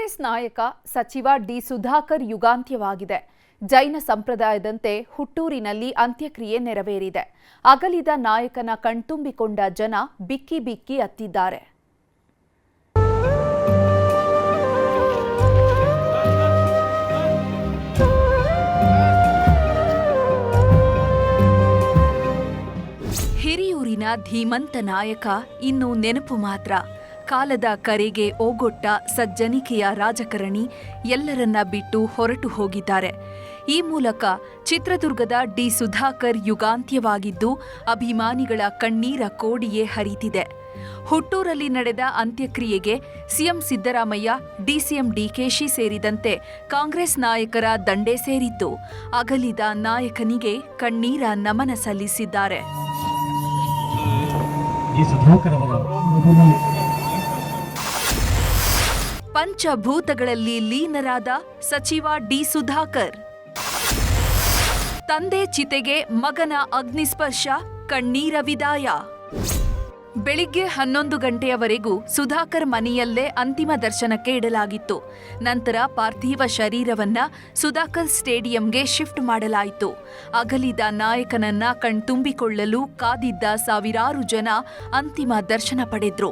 ಕಾಂಗ್ರೆಸ್ ನಾಯಕ ಸಚಿವ ಡಿ ಸುಧಾಕರ್ ಯುಗಾಂತ್ಯವಾಗಿದೆ. ಜೈನ ಸಂಪ್ರದಾಯದಂತೆ ಹುಟ್ಟೂರಿನಲ್ಲಿ ಅಂತ್ಯಕ್ರಿಯೆ ನೆರವೇರಿದೆ. ಅಗಲಿದ ನಾಯಕನ ಕಣ್ತುಂಬಿಕೊಂಡ ಜನ ಬಿಕ್ಕಿ ಬಿಕ್ಕಿ ಅತ್ತಿದ್ದಾರೆ. ಹಿರಿಯೂರಿನ ಧೀಮಂತ ನಾಯಕ ಇನ್ನು ನೆನಪು ಮಾತ್ರ. ಕಾಲದ ಕರೆಗೆ ಓಗೊಟ್ಟ ಸಜ್ಜನಿಕೆಯ ರಾಜಕಾರಣಿ ಎಲ್ಲರನ್ನ ಬಿಟ್ಟು ಹೊರಟು ಹೋಗಿದ್ದಾರೆ. ಈ ಮೂಲಕ ಚಿತ್ರದುರ್ಗದ ಡಿ ಸುಧಾಕರ್ ಯುಗಾಂತ್ಯವಾಗಿದ್ದು ಅಭಿಮಾನಿಗಳ ಕಣ್ಣೀರ ಕೋಡಿಯೇ ಹರಿತಿದೆ. ಹುಟ್ಟೂರಲ್ಲಿ ನಡೆದ ಅಂತ್ಯಕ್ರಿಯೆಗೆ ಸಿಎಂ ಸಿದ್ದರಾಮಯ್ಯ, ಡಿಸಿಎಂ ಡಿಕೆಶಿ ಸೇರಿದಂತೆ ಕಾಂಗ್ರೆಸ್ ನಾಯಕರ ದಂಡೇ ಸೇರಿತ್ತು. ಅಗಲಿದ ನಾಯಕನಿಗೆ ಕಣ್ಣೀರ ನಮನ ಸಲ್ಲಿಸಿದ್ದಾರೆ. ಪಂಚಭೂತಗಳಲ್ಲಿ ಲೀನರಾದ ಸಚಿವ ಡಿ ಸುಧಾಕರ್. ತಂದೆ ಚಿತೆಗೆ ಮಗನ ಅಗ್ನಿಸ್ಪರ್ಶ, ಕಣ್ಣೀರ ವಿದಾಯ. ಬೆಳಿಗ್ಗೆ 11 ಗಂಟೆಯವರೆಗೂ ಸುಧಾಕರ್ ಮನೆಯಲ್ಲೇ ಅಂತಿಮ ದರ್ಶನಕ್ಕೆ ಇಡಲಾಗಿತ್ತು. ನಂತರ ಪಾರ್ಥಿವ ಶರೀರವನ್ನ ಸುಧಾಕರ್ ಸ್ಟೇಡಿಯಂಗೆ ಶಿಫ್ಟ್ ಮಾಡಲಾಯಿತು. ಅಗಲಿದ ನಾಯಕನನ್ನ ಕಣ್ತುಂಬಿಕೊಳ್ಳಲು ಕಾದಿದ್ದ ಸಾವಿರಾರು ಜನ ಅಂತಿಮ ದರ್ಶನ ಪಡೆದ್ರು.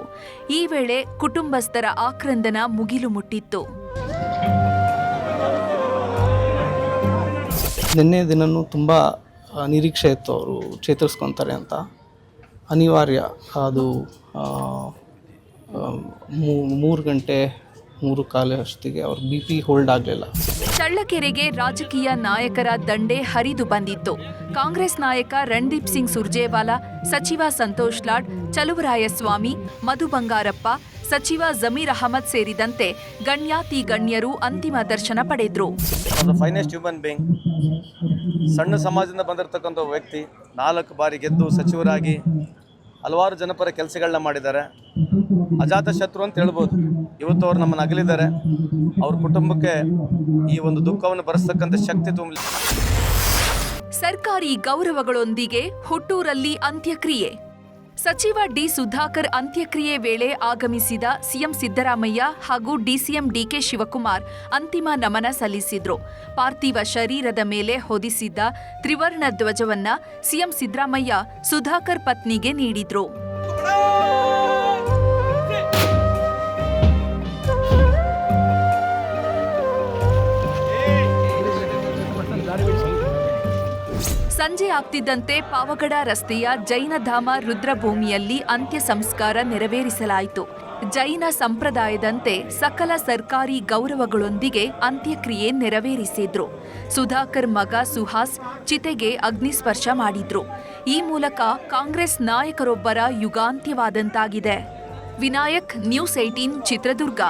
ಈ ವೇಳೆ ಕುಟುಂಬಸ್ಥರ ಆಕ್ರಂದನ ಮುಗಿಲು ಮುಟ್ಟಿತ್ತು. ನಿನ್ನೆ ದಿನನೂ ತುಂಬ ನಿರೀಕ್ಷೆ ಇತ್ತು, ಅವರು ಚೇತರಿಸ್ಕೊತಾರೆ ಅಂತ. ಅನಿವಾರ್ಯ ಅದು 3 ಗಂಟೆ 3:15 ಅಷ್ಟಿಗೆ ಅವ್ರ BP ಹೋಲ್ಡ್ ಆಗಲಿಲ್ಲ. ಚಳ್ಳಕೆರೆಗೆ ರಾಜಕೀಯ ನಾಯಕರ ದಂಡೇ ಹರಿದು ಬಂದಿತ್ತು. ಕಾಂಗ್ರೆಸ್ ನಾಯಕ ರಣದೀಪ್ ಸಿಂಗ್ ಸುರ್ಜೇವಾಲಾ, ಸಚಿವ ಸಂತೋಷ್ ಲಾಡ್, ಚಲುವರಾಯಸ್ವಾಮಿ, ಮಧು ಬಂಗಾರಪ್ಪ, ಸಚಿವ ಜಮೀರ್ ಅಹಮದ್ ಸೇರಿದಂತೆ ಗಣ್ಯಾತಿ ಗಣ್ಯರು ಅಂತಿಮ ದರ್ಶನ ಪಡೆದ್ರು. ಫೈನೆಸ್ಟ್ ಹ್ಯೂಮನ್ ಬೀಯಿಂಗ್, ಸಣ್ಣ ಸಮಾಜದಿಂದ ಬಂದಿರತಕ್ಕಂಥ ವ್ಯಕ್ತಿ, 4 ಬಾರಿ ಗೆದ್ದು ಸಚಿವರಾಗಿ ಹಲವಾರು ಜನಪರ ಕೆಲಸಗಳನ್ನ ಮಾಡಿದ್ದಾರೆ. ಅಜಾತ ಶತ್ರು ಅಂತ ಹೇಳ್ಬೋದು. ಇವತ್ತು ಅವ್ರು ನಮ್ಮನ್ನು ಅಗಲಿದ್ದಾರೆ. ಅವ್ರ ಕುಟುಂಬಕ್ಕೆ ಈ ಒಂದು ದುಃಖವನ್ನು ಭರಿಸ್ತಕ್ಕಂಥ ಶಕ್ತಿ ತುಂಬಲಿ. ಸರ್ಕಾರಿ ಗೌರವಗಳೊಂದಿಗೆ ಹುಟ್ಟೂರಲ್ಲಿ ಅಂತ್ಯಕ್ರಿಯೆ. ಸಚಿವ ಡಿ ಸುಧಾಕರ್ ಅಂತ್ಯಕ್ರಿಯೆ ವೇಳೆ ಆಗಮಿಸಿದ ಸಿಎಂ ಸಿದ್ದರಾಮಯ್ಯ ಹಾಗೂ ಡಿಸಿಎಂ ಡಿಕೆ ಶಿವಕುಮಾರ್ ಅಂತಿಮ ನಮನ ಸಲ್ಲಿಸಿದ್ರು. ಪಾರ್ಥಿವ ಶರೀರದ ಮೇಲೆ ಹೊದಿಸಿದ್ದ ತ್ರಿವರ್ಣ ಧ್ವಜವನ್ನ ಸಿಎಂ ಸಿದ್ದರಾಮಯ್ಯ ಸುಧಾಕರ್ ಪತ್ನಿಗೆ ನೀಡಿದ್ರು. ಸಂಜೆ ಆಗ್ತಿದ್ದಂತೆ ಪಾವಗಡ ರಸ್ತೆಯ ಜೈನಧಾಮ ರುದ್ರಭೂಮಿಯಲ್ಲಿ ಅಂತ್ಯ ಸಂಸ್ಕಾರ ನೆರವೇರಿಸಲಾಯಿತು. ಜೈನ ಸಂಪ್ರದಾಯದಂತೆ ಸಕಲ ಸರ್ಕಾರಿ ಗೌರವಗಳೊಂದಿಗೆ ಅಂತ್ಯಕ್ರಿಯೆ ನೆರವೇರಿಸಿದ್ರು. ಸುಧಾಕರ್ ಮಗ ಸುಹಾಸ್ ಚಿತೆಗೆ ಅಗ್ನಿಸ್ಪರ್ಶ ಮಾಡಿದ್ರು. ಈ ಮೂಲಕ ಕಾಂಗ್ರೆಸ್ ನಾಯಕರೊಬ್ಬರ ಯುಗಾಂತ್ಯವಾದಂತಾಗಿದೆ. ವಿನಾಯಕ್, ನ್ಯೂಸ್ 18, ಚಿತ್ರದುರ್ಗ.